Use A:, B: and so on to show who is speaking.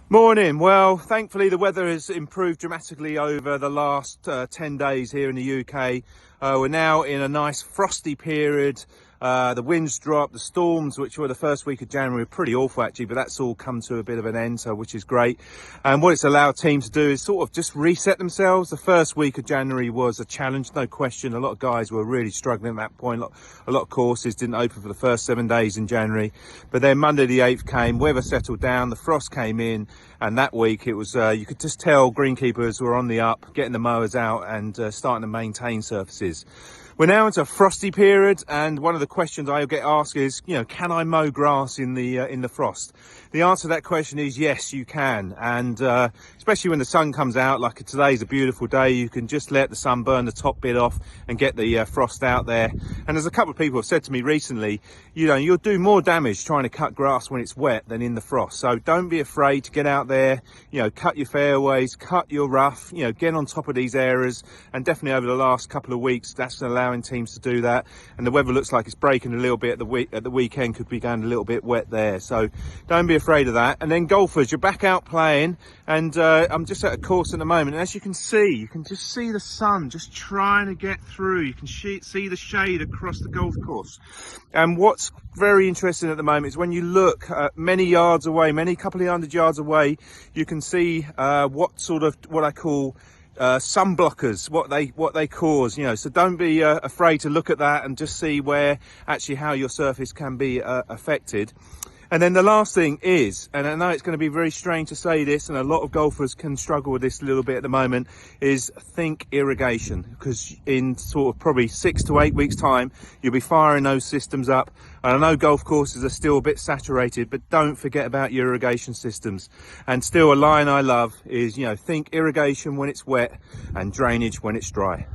A: Morning. Well, thankfully the weather has improved dramatically over the last 10 days here in the UK. We're now in a nice frosty period. The winds dropped, the storms, which were the first week of January, were pretty awful actually, but that's all come to a bit of an end, so which is great. And what it's allowed teams to do is sort of just reset themselves. The first week of January was a challenge, no question. A lot of guys were really struggling at that point. A lot of courses didn't open for the first 7 days in January. But then Monday the 8th came, weather settled down, the frost came in, and that week it was, you could just tell greenkeepers were on the up, getting the mowers out and starting to maintain surfaces. We're now into a frosty period, and one of the questions I get asked is, can I mow grass in the frost? The answer to that question is yes, you can. And especially when the sun comes out, like today's a beautiful day, you can just let the sun burn the top bit off and get the frost out there. And as a couple of people have said to me recently, you'll do more damage trying to cut grass when it's wet than in the frost. So don't be afraid to get out there, cut your fairways, cut your rough, get on top of these areas. And definitely over the last couple of weeks, that's allowing teams to do that. And the weather looks like it's breaking a little bit at the weekend, could be going a little bit wet there. So don't be afraid of that. And then golfers, you're back out playing, and I'm just at a course at the moment, and as you can just see the sun just trying to get through. You can see the shade across the golf course. And what's very interesting at the moment is when you look many yards away, many couple of hundred yards away, you can see what I call sun blockers, what they cause, so don't be afraid to look at that and just see where actually how your surface can be affected. And then the last thing is, and I know it's going to be very strange to say this, and a lot of golfers can struggle with this a little bit at the moment, is think irrigation, because in sort of probably 6 to 8 weeks time, you'll be firing those systems up. And I know golf courses are still a bit saturated, but don't forget about your irrigation systems. And still a line I love is, think irrigation when it's wet and drainage when it's dry.